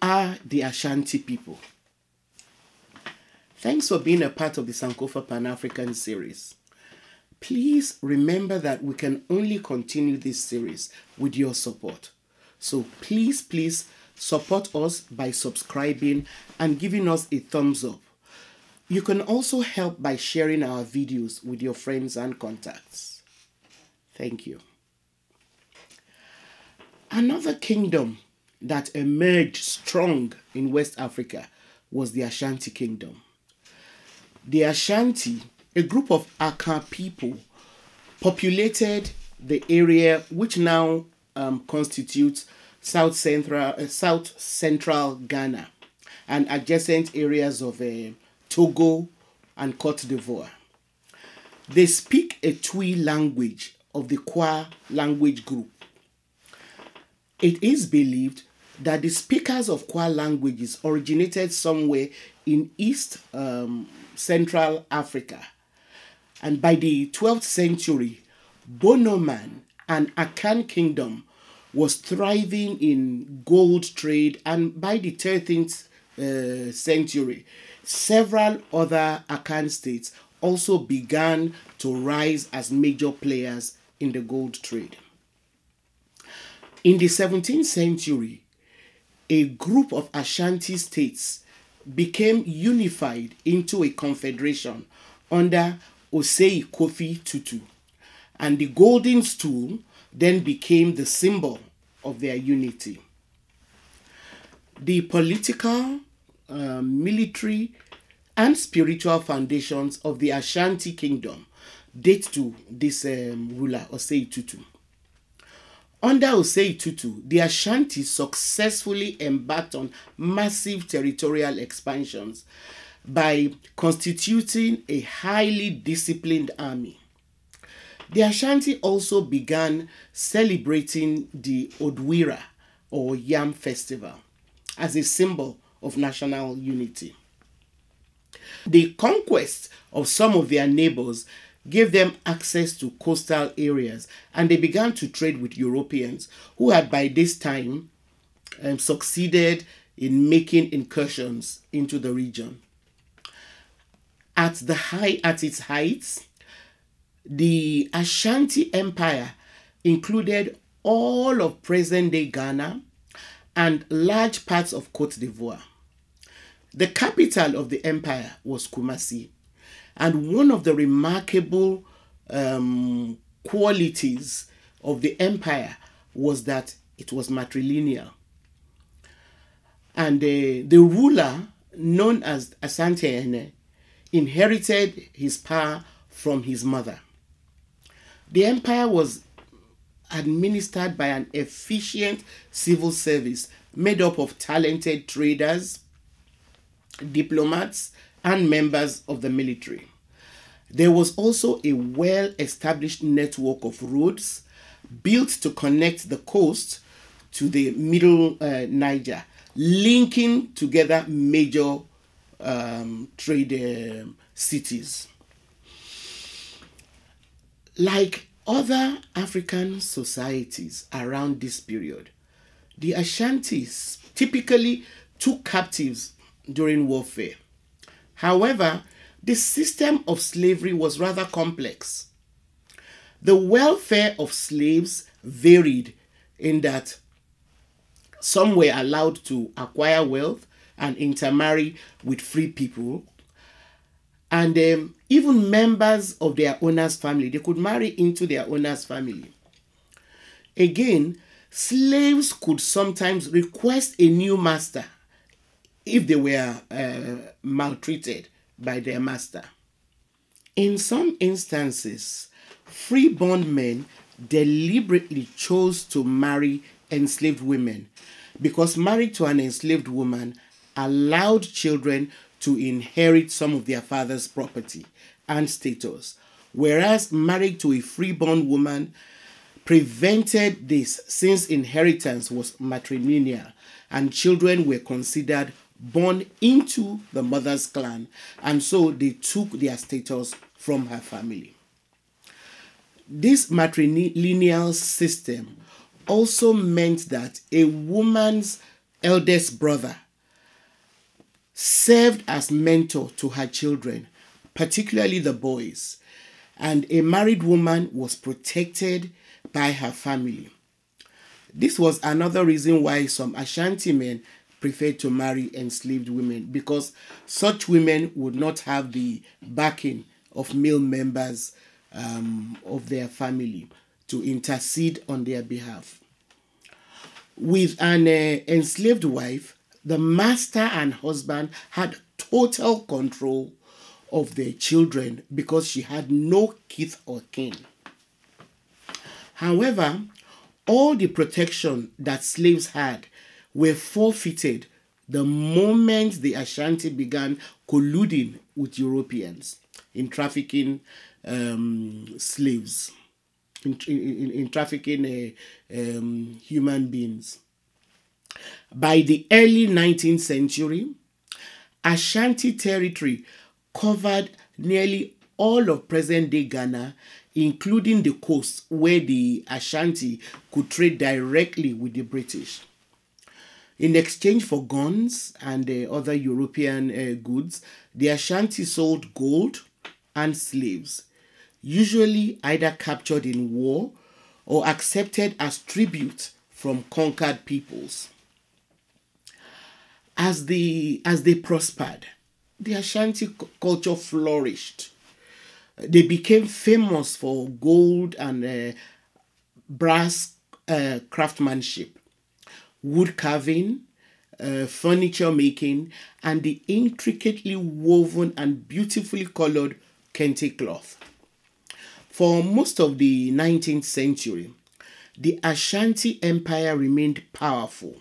are the Ashanti people? Thanks for being a part of the Sankofa Pan-African series. Please remember that we can only continue this series with your support. So please support us by subscribing and giving us a thumbs up. You can also help by sharing our videos with your friends and contacts. Thank you. Another kingdom that emerged strong in West Africa was the Ashanti Kingdom. The Ashanti, a group of Aka people, populated the area which now constitutes South Central Ghana and adjacent areas of Togo and Côte d'Ivoire. They speak a Twi language of the Kwa language group. It is believed that the speakers of Kwa languages originated somewhere in East Central Africa. And by the 12th century, Bonoman and Akan Kingdom was thriving in gold trade, and by the 13th century, several other Akan states also began to rise as major players in the gold trade. In the 17th century, a group of Ashanti states became unified into a confederation under Osei Kofi Tutu, and the golden stool then became the symbol of their unity. The political, military, and spiritual foundations of the Ashanti Kingdom date to this ruler, Osei Tutu. Under Osei Tutu, the Ashanti successfully embarked on massive territorial expansions by constituting a highly disciplined army. The Ashanti also began celebrating the Odwira, or Yam Festival, as a symbol of national unity. The conquest of some of their neighbors gave them access to coastal areas, and they began to trade with Europeans who had by this time succeeded in making incursions into the region. At its height, the Ashanti Empire included all of present-day Ghana and large parts of Côte d'Ivoire. The capital of the empire was Kumasi, and one of the remarkable qualities of the empire was that it was matrilineal. And the ruler, known as Ashanti, inherited his power from his mother. The empire was administered by an efficient civil service made up of talented traders, diplomats, and members of the military. There was also a well-established network of roads built to connect the coast to the middle Niger, linking together major trade cities. Like other African societies around this period, the Ashantis typically took captives during warfare. However, the system of slavery was rather complex. The welfare of slaves varied in that some were allowed to acquire wealth and intermarry with free people, and even members of their owner's family, they could marry into their owner's family. Again, slaves could sometimes request a new master if they were maltreated by their master. In some instances, free-born men deliberately chose to marry enslaved women because marriage to an enslaved woman allowed children to inherit some of their father's property and status, whereas marriage to a free-born woman prevented this, since inheritance was matrilineal and children were considered born into the mother's clan, and so they took their status from her family. This matrilineal system also meant that a woman's eldest brother, served as mentor to her children, particularly the boys, and a married woman was protected by her family. This was another reason why some Ashanti men preferred to marry enslaved women, because such women would not have the backing of male members of their family to intercede on their behalf. With an enslaved wife, the master and husband had total control of their children because she had no kith or kin. However, all the protection that slaves had were forfeited the moment the Ashanti began colluding with Europeans in trafficking slaves, in trafficking human beings. By the early 19th century, Ashanti territory covered nearly all of present-day Ghana, including the coast where the Ashanti could trade directly with the British. In exchange for guns and other European goods, the Ashanti sold gold and slaves, usually either captured in war or accepted as tribute from conquered peoples. As they prospered, the Ashanti culture flourished. They became famous for gold and brass craftsmanship, wood carving, furniture making, and the intricately woven and beautifully colored kente cloth. For most of the 19th century, the Ashanti Empire remained powerful.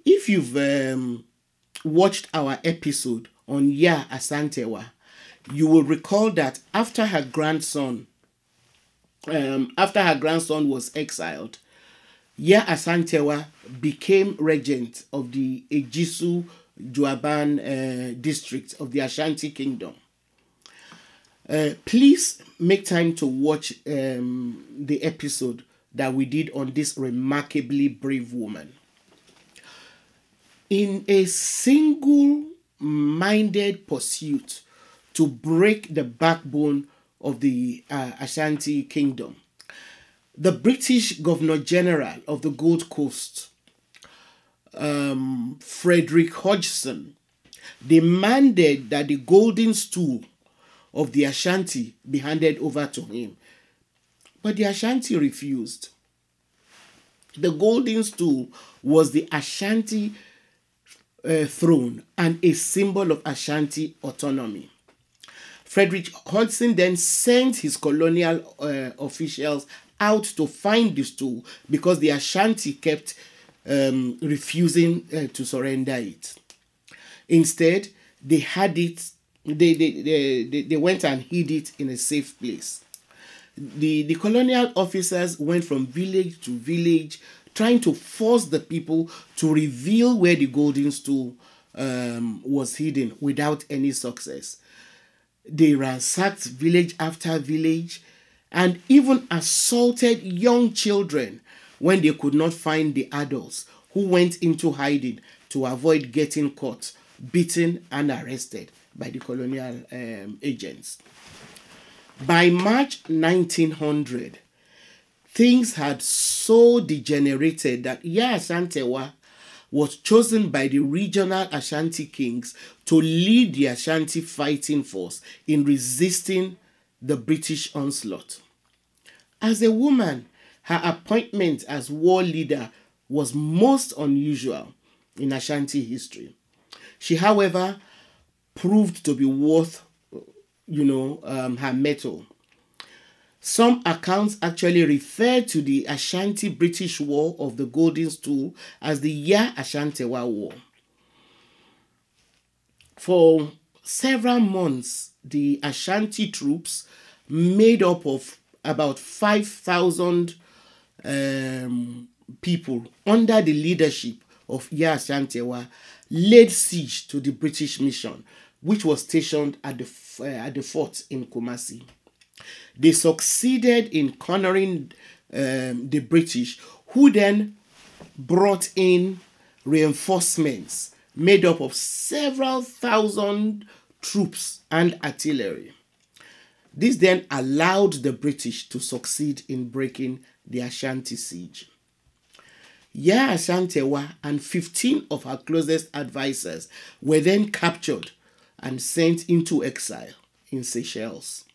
If you've watched our episode on Ya Asantewa, you will recall that after her grandson was exiled, Ya Asantewa became regent of the Ejisu Juaban district of the Ashanti Kingdom. Please make time to watch the episode that we did on this remarkably brave woman. In a single-minded pursuit to break the backbone of the Ashanti Kingdom, the British Governor-General of the Gold Coast, Frederick Hodgson, demanded that the golden stool of the Ashanti be handed over to him. But the Ashanti refused. The golden stool was the Ashanti throne and a symbol of Ashanti autonomy. Frederick Hodgson then sent his colonial officials out to find the stool because the Ashanti kept refusing to surrender it. Instead, they had it. They went and hid it in a safe place. The colonial officers went from village to village, trying to force the people to reveal where the golden stool was hidden without any success. They ransacked village after village and even assaulted young children when they could not find the adults who went into hiding to avoid getting caught, beaten, and arrested by the colonial agents. By March 1900, things had so degenerated that Ya Asantewa was chosen by the regional Ashanti kings to lead the Ashanti fighting force in resisting the British onslaught. As a woman, her appointment as war leader was most unusual in Ashanti history. She, however, proved to be worth, her mettle. Some accounts actually refer to the Ashanti-British War of the Golden Stool as the Ya Asantewa War. For several months, the Ashanti troops, made up of about 5,000 people under the leadership of Ya Asantewa, laid siege to the British mission, which was stationed at the fort in Kumasi. They succeeded in cornering the British, who then brought in reinforcements made up of several thousand troops and artillery. This then allowed the British to succeed in breaking the Ashanti siege. Yaa Ashantewa and 15 of her closest advisors were then captured and sent into exile in Seychelles.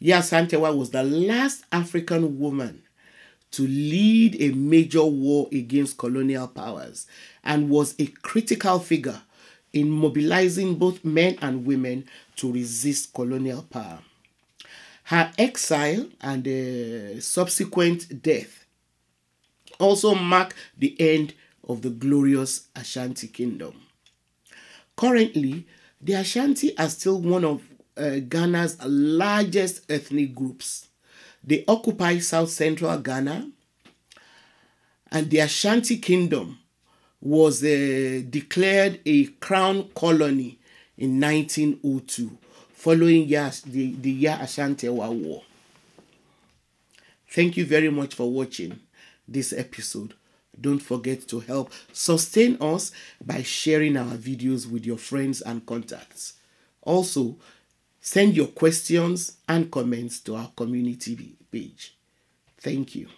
Yaa Ashantewa was the last African woman to lead a major war against colonial powers and was a critical figure in mobilizing both men and women to resist colonial power. Her exile and subsequent death also mark the end of the glorious Ashanti Kingdom. Currently, the Ashanti are still one of Ghana's largest ethnic groups. They occupy south-central Ghana, and the Ashanti Kingdom was declared a crown colony in 1902, following the Yaa Ashantewa War. Thank you very much for watching this episode. Don't forget to help sustain us by sharing our videos with your friends and contacts. Also, send your questions and comments to our community page. Thank you.